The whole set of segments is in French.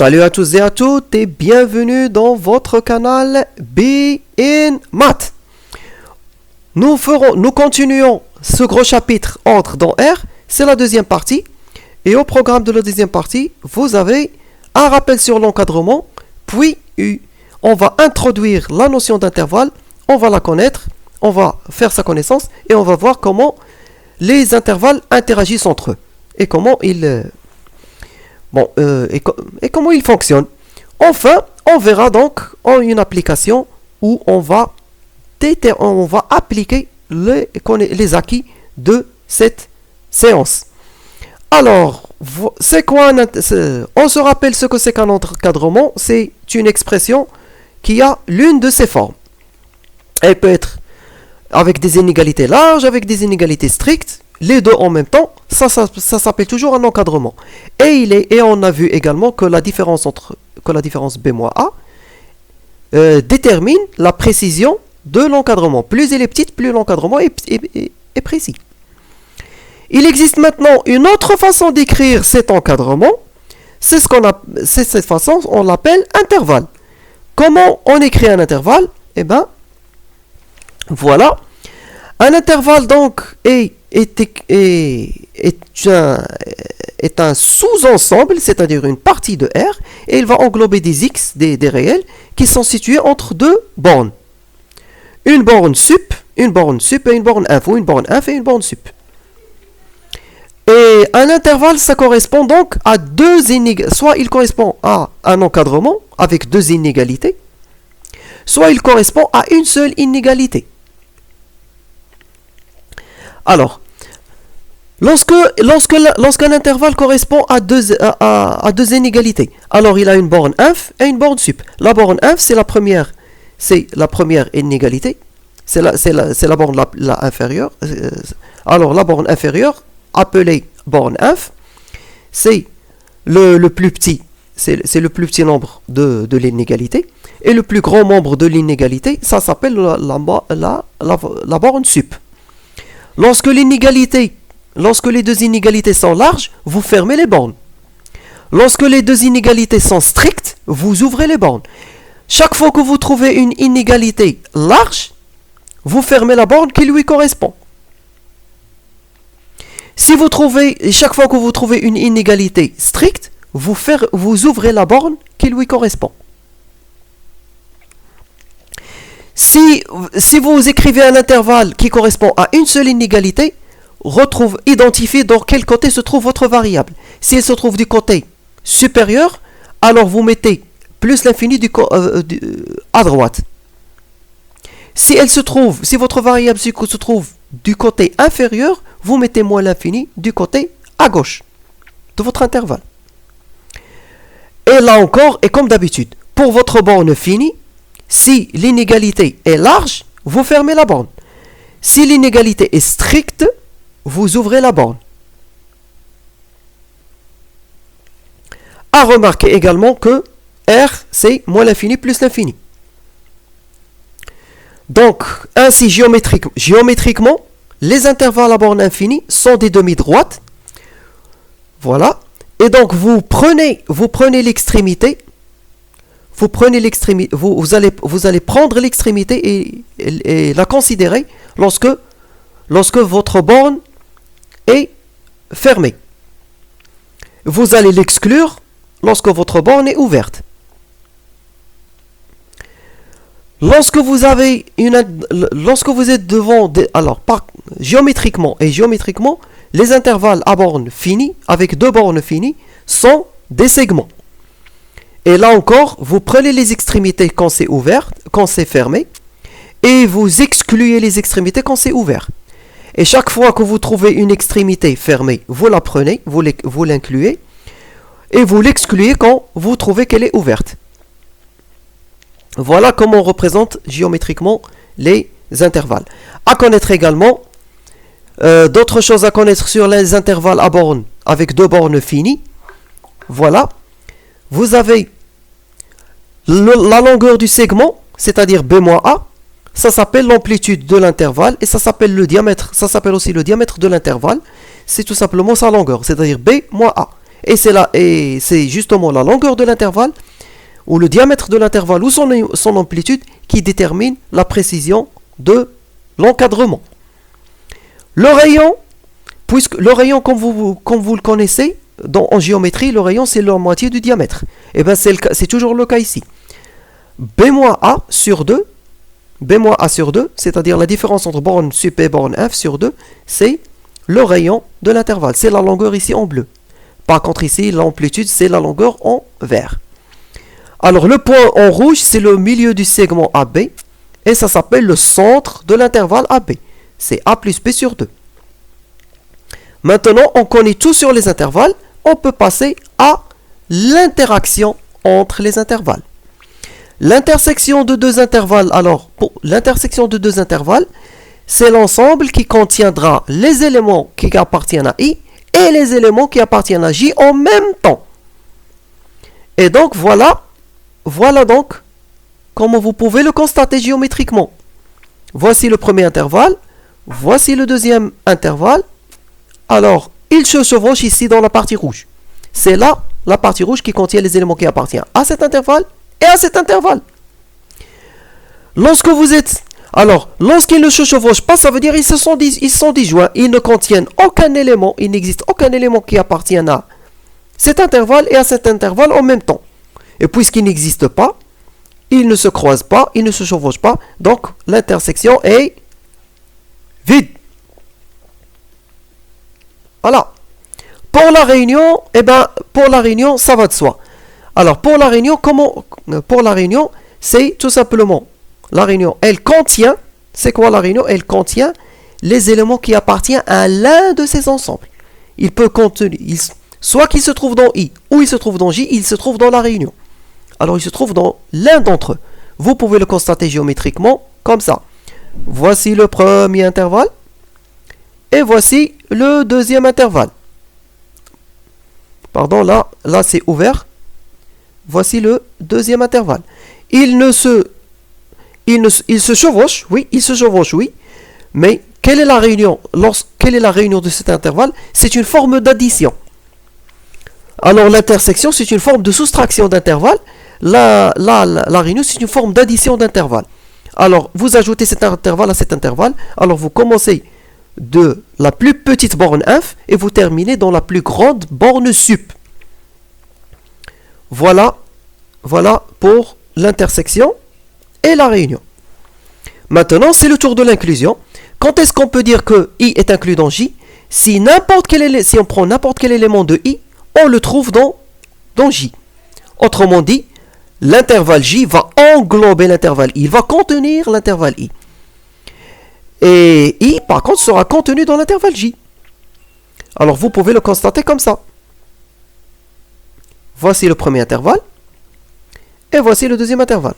Salut à tous et à toutes et bienvenue dans votre canal Be in Math. Nous continuons ce gros chapitre entre dans R, c'est la deuxième partie. Et au programme de la deuxième partie, vous avez un rappel sur l'encadrement, puis on va introduire la notion d'intervalle, on va la connaître, on va faire sa connaissance et on va voir comment les intervalles interagissent entre eux et comment ils... comment il fonctionne. Enfin, on verra donc en une application où on va appliquer les acquis de cette séance. Alors, c'est quoi on se rappelle ce que c'est qu'un encadrement. C'est une expression qui a l'une de ces formes. Elle peut être avec des inégalités larges, avec des inégalités strictes. Les deux en même temps, ça s'appelle toujours un encadrement. Et on a vu également que la différence B moins A détermine la précision de l'encadrement. Plus elle est petite, plus l'encadrement est précis. Il existe maintenant une autre façon d'écrire cet encadrement. C'est cette façon, on l'appelle intervalle. Comment on écrit un intervalle? Eh bien, voilà. Un intervalle donc est un sous-ensemble, c'est-à-dire une partie de R, et il va englober des x, des réels, qui sont situés entre deux bornes. Une borne sup et une borne inf, ou une borne inf et une borne sup. Et un intervalle, ça correspond donc à deux inégalités. Soit il correspond à un encadrement avec deux inégalités, soit il correspond à une seule inégalité. Alors, lorsqu'un intervalle correspond à deux inégalités, alors il a une borne inf et une borne sup. La borne inf, c'est la première inégalité, c'est la borne la inférieure. Alors la borne inférieure, appelée borne inf, c'est le plus petit, c'est le plus petit nombre de l'inégalité, et le plus grand nombre de l'inégalité, ça s'appelle la borne sup. Lorsque les deux inégalités sont larges, vous fermez les bornes. Lorsque les deux inégalités sont strictes, vous ouvrez les bornes. Chaque fois que vous trouvez une inégalité large, vous fermez la borne qui lui correspond. Chaque fois que vous trouvez une inégalité stricte, vous ouvrez la borne qui lui correspond. Si vous écrivez un intervalle qui correspond à une seule inégalité, identifiez dans quel côté se trouve votre variable. Si elle se trouve du côté supérieur, alors vous mettez plus l'infini à droite. Si votre variable se trouve du côté inférieur, vous mettez moins l'infini du côté à gauche de votre intervalle. Et là encore, et comme d'habitude, pour votre borne finie, si l'inégalité est large, vous fermez la borne. Si l'inégalité est stricte, vous ouvrez la borne. À remarquer également que R, c'est moins l'infini plus l'infini. Donc, ainsi géométriquement, les intervalles à borne infinie sont des demi-droites. Voilà. Et donc, vous prenez l'extrémité. Vous allez prendre l'extrémité et la considérer lorsque votre borne est fermée. Vous allez l'exclure lorsque votre borne est ouverte. Lorsque vous êtes devant géométriquement, les intervalles à borne finie avec deux bornes finies sont des segments. Et là encore, vous prenez les extrémités quand c'est ouvert, quand c'est fermé, et vous excluez les extrémités quand c'est ouvert. Et chaque fois que vous trouvez une extrémité fermée, vous la prenez, vous l'incluez, et vous l'excluez quand vous trouvez qu'elle est ouverte. Voilà comment on représente géométriquement les intervalles. À connaître également, d'autres choses à connaître sur les intervalles à borne avec deux bornes finies. Voilà. Vous avez la longueur du segment, c'est-à-dire B moins A. Ça s'appelle l'amplitude de l'intervalle et ça s'appelle le diamètre. Ça s'appelle aussi le diamètre de l'intervalle. C'est tout simplement sa longueur, c'est-à-dire B moins A. et c'est justement la longueur de l'intervalle, ou le diamètre de l'intervalle, ou son amplitude, qui détermine la précision de l'encadrement. Le rayon, puisque le rayon, comme vous le connaissez, en géométrie, le rayon c'est la moitié du diamètre. Et bien c'est toujours le cas ici. B-A sur 2, B-A sur 2, c'est-à-dire la différence entre borne sup et borne f sur 2, c'est le rayon de l'intervalle. C'est la longueur ici en bleu. Par contre ici, l'amplitude, c'est la longueur en vert. Alors le point en rouge, c'est le milieu du segment AB, et ça s'appelle le centre de l'intervalle AB. C'est A plus B sur 2. Maintenant, on connaît tout sur les intervalles, on peut passer à l'interaction entre les intervalles. L'intersection de deux intervalles, alors, pour l'intersection de deux intervalles, c'est l'ensemble qui contiendra les éléments qui appartiennent à I et les éléments qui appartiennent à J en même temps. Et donc, voilà donc comment vous pouvez le constater géométriquement. Voici le premier intervalle, voici le deuxième intervalle. Alors, il se chevauche ici dans la partie rouge. C'est là la partie rouge qui contient les éléments qui appartiennent à cet intervalle et à cet intervalle. Lorsqu'ils ne se chevauchent pas, ça veut dire qu'ils sont disjoints. Ils ne contiennent aucun élément, il n'existe aucun élément qui appartient à cet intervalle et à cet intervalle en même temps. Et puisqu'ils n'existent pas, ils ne se croisent pas, ils ne se chevauchent pas, donc l'intersection est vide. Voilà. Pour la réunion, ça va de soi. Alors, pour la réunion, c'est tout simplement, la réunion, elle contient, c'est quoi la réunion? Elle contient les éléments qui appartiennent à l'un de ces ensembles. Il peut contenir, soit qu'il se trouve dans I, ou il se trouve dans J, il se trouve dans la réunion. Alors, il se trouve dans l'un d'entre eux. Vous pouvez le constater géométriquement, comme ça. Voici le premier intervalle, et voici le deuxième intervalle. Pardon, là c'est ouvert. Voici le deuxième intervalle. Il se chevauche, oui. Mais quelle est la réunion? Quelle est la réunion de cet intervalle? C'est une forme d'addition. Alors l'intersection, c'est une forme de soustraction d'intervalle. La réunion, c'est une forme d'addition d'intervalle. Alors, vous ajoutez cet intervalle à cet intervalle. Alors, vous commencez de la plus petite borne inf et vous terminez dans la plus grande borne sup. Voilà pour l'intersection et la réunion. Maintenant, c'est le tour de l'inclusion. Quand est-ce qu'on peut dire que I est inclus dans J? Si on prend n'importe quel élément de I, on le trouve dans J. Autrement dit, l'intervalle J va englober l'intervalle I, il va contenir l'intervalle I. Et I, par contre, sera contenu dans l'intervalle J. Alors, vous pouvez le constater comme ça. Voici le premier intervalle. Et voici le deuxième intervalle.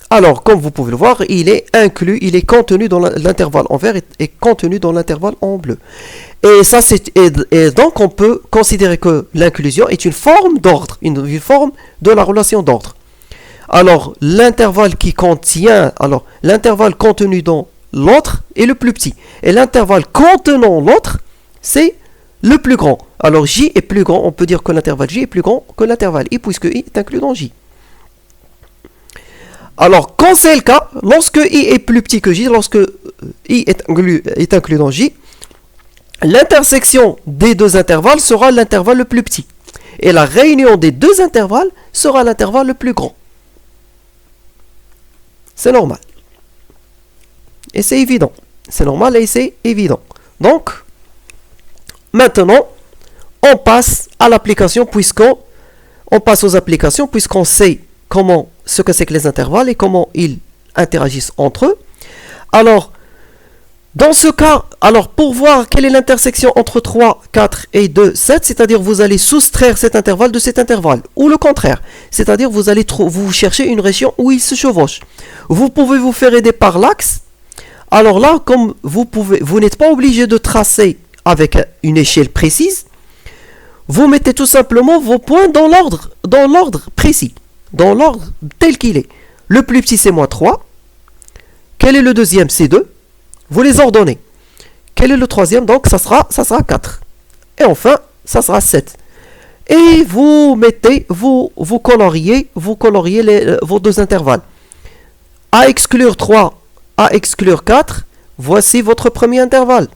Alors, comme vous pouvez le voir, il est inclus, il est contenu dans l'intervalle en vert et contenu dans l'intervalle en bleu. Et donc, on peut considérer que l'inclusion est une forme d'ordre, une forme de la relation d'ordre. Alors, l'intervalle contenu dans l'autre est le plus petit. Et l'intervalle contenant l'autre, c'est le plus grand. Alors, J est plus grand. On peut dire que l'intervalle J est plus grand que l'intervalle I, puisque I est inclus dans J. Alors, quand c'est le cas, lorsque I est plus petit que J, lorsque I est inclus dans J, l'intersection des deux intervalles sera l'intervalle le plus petit. Et la réunion des deux intervalles sera l'intervalle le plus grand. C'est normal. Et c'est évident. C'est normal et c'est évident. Donc, maintenant, on passe à l'application puisqu'on sait ce que c'est que les intervalles et comment ils interagissent entre eux. Alors, dans ce cas, pour voir quelle est l'intersection entre 3, 4 et 2, 7, c'est-à-dire vous allez soustraire cet intervalle de cet intervalle, ou le contraire, c'est-à-dire vous cherchez une région où ils se chevauchent. Vous pouvez vous faire aider par l'axe. Alors là, comme vous n'êtes pas obligé de tracer avec une échelle précise, vous mettez tout simplement vos points dans l'ordre précis, dans l'ordre tel qu'il est. Le plus petit, c'est -3. Quel est le deuxième? C'est 2. Vous les ordonnez. Quel est le troisième? Donc, ça sera 4. Et enfin, ça sera 7. Et vous mettez, vous coloriez vos deux intervalles. A exclure 3, A exclure 4, voici votre premier intervalle.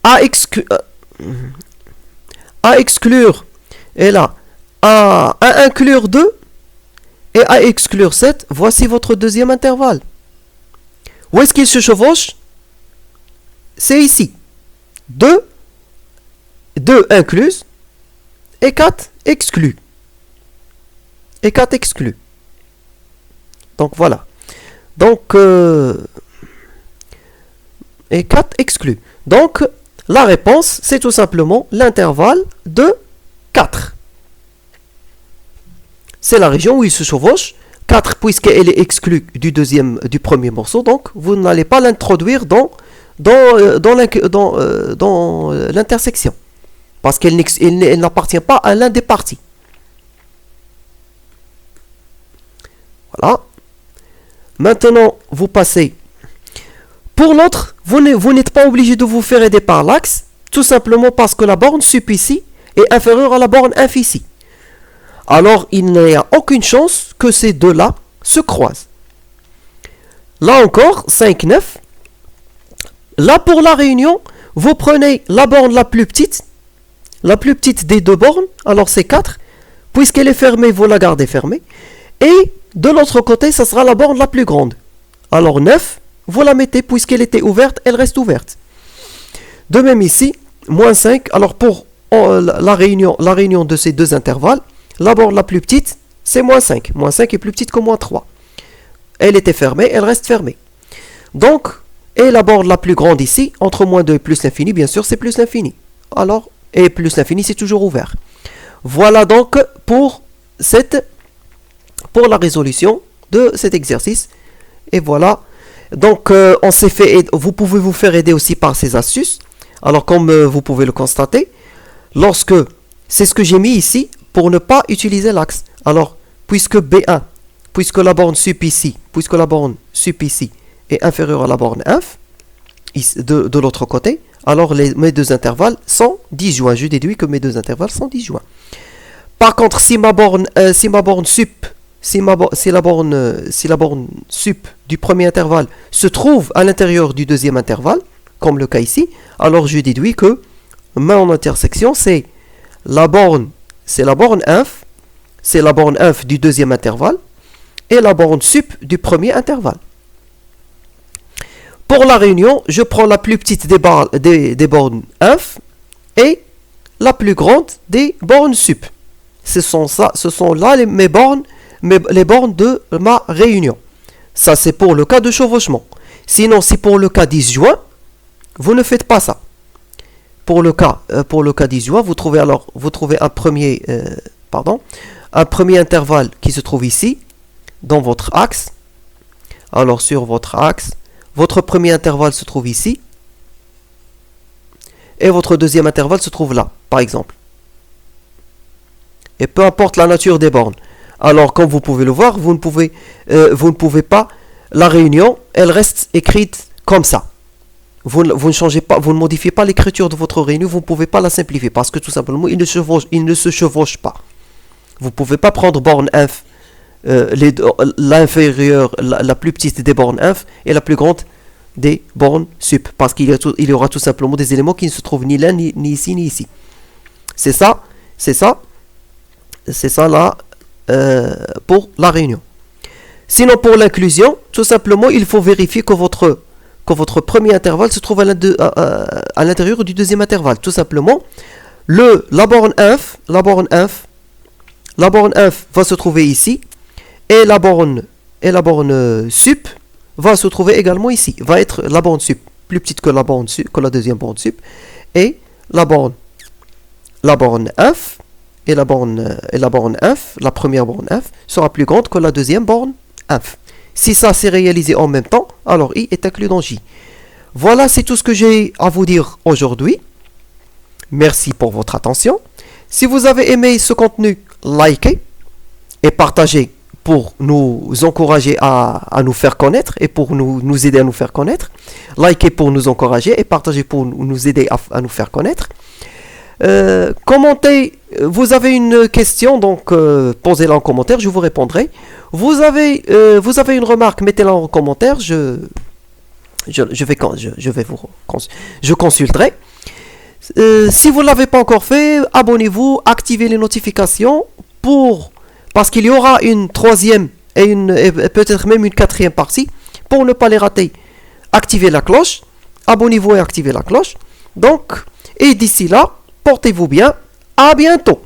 A exclure, et là, A inclure 2, et A exclure 7, voici votre deuxième intervalle. Où est-ce qu'il se chevauche? C'est ici. 2 inclus, et 4 exclus. Et 4 exclus. Donc voilà. Donc, et 4 exclus. Donc, la réponse, c'est tout simplement l'intervalle de 4. C'est la région où il se chevauche. 4, puisqu'elle est exclue du premier morceau, donc vous n'allez pas l'introduire dans l'intersection. Parce qu'elle n'appartient pas à l'un des parties. Voilà. Maintenant, vous passez. Pour l'autre, vous n'êtes pas obligé de vous faire aider par l'axe, tout simplement parce que la borne sup ici est inférieure à la borne inf ici. Alors, il n'y a aucune chance que ces deux-là se croisent. Là encore, 5, 9. Là, pour la réunion, vous prenez la borne la plus petite des deux bornes, alors c'est 4. Puisqu'elle est fermée, vous la gardez fermée. Et de l'autre côté, ça sera la borne la plus grande. Alors 9, vous la mettez, puisqu'elle était ouverte, elle reste ouverte. De même ici, moins 5. Alors pour la réunion de ces deux intervalles, la borne la plus petite, c'est moins 5. Moins 5 est plus petite que moins 3. Elle était fermée, elle reste fermée. Donc, et la borne la plus grande ici, entre moins 2 et plus l'infini, bien sûr, c'est plus l'infini. Alors, et plus l'infini, c'est toujours ouvert. Voilà donc pour la résolution de cet exercice. Et voilà. Donc, on s'est fait vous pouvez vous faire aider aussi par ces astuces. Alors, comme vous pouvez le constater, c'est ce que j'ai mis ici pour ne pas utiliser l'axe. Alors, puisque B1, puisque la borne sup ici est inférieure à la borne inf, de l'autre côté, alors mes deux intervalles sont disjoints. Je déduis que mes deux intervalles sont disjoints. Par contre, si la borne sup du premier intervalle se trouve à l'intérieur du deuxième intervalle, comme le cas ici, alors je déduis que mon intersection, c'est la borne inf du deuxième intervalle et la borne sup du premier intervalle. Pour la réunion, je prends la plus petite des bornes inf et la plus grande des bornes sup. Ce sont là les bornes de ma réunion. Ça, c'est pour le cas de chevauchement. Sinon, si pour le cas disjoint, vous ne faites pas ça. Pour le cas disjoint, vous trouvez un premier intervalle qui se trouve ici, dans votre axe. Alors, sur votre axe, votre premier intervalle se trouve ici. Et votre deuxième intervalle se trouve là, par exemple. Et peu importe la nature des bornes. Alors, comme vous pouvez le voir, vous ne pouvez pas... La réunion, elle reste écrite comme ça. Vous ne changez pas, vous ne modifiez pas l'écriture de votre réunion, vous ne pouvez pas la simplifier. Parce que tout simplement, il ne se chevauche pas. Vous ne pouvez pas prendre borne inf, l'inférieure, la plus petite des bornes inf et la plus grande des bornes sup, parce qu'il y aura tout simplement des éléments qui ne se trouvent ni là, ni ici, ni ici. C'est ça là pour la réunion. Sinon, pour l'inclusion, tout simplement, il faut vérifier que votre premier intervalle se trouve à l'intérieur du deuxième intervalle. Tout simplement, la borne inf va se trouver ici, et la borne sup va se trouver également ici. Va être la borne sup plus petite que la deuxième borne sup, et la borne inf et la borne inf, la première borne inf sera plus grande que la deuxième borne inf. Si ça s'est réalisé en même temps, alors I est inclus dans J. Voilà, c'est tout ce que j'ai à vous dire aujourd'hui. Merci pour votre attention. Si vous avez aimé ce contenu, likez et partagez pour nous encourager à nous faire connaître et pour nous aider à nous faire connaître. Likez pour nous encourager et partagez pour nous aider à nous faire connaître. Commentez, vous avez une question, donc posez-la en commentaire, je vous répondrai. Vous avez une remarque, mettez-la en commentaire, je consulterai. Si vous ne l'avez pas encore fait, abonnez-vous, activez les notifications parce qu'il y aura une troisième et peut-être même une quatrième partie. Pour ne pas les rater, activez la cloche, abonnez-vous et activez la cloche. Donc, et d'ici là, portez-vous bien, à bientôt.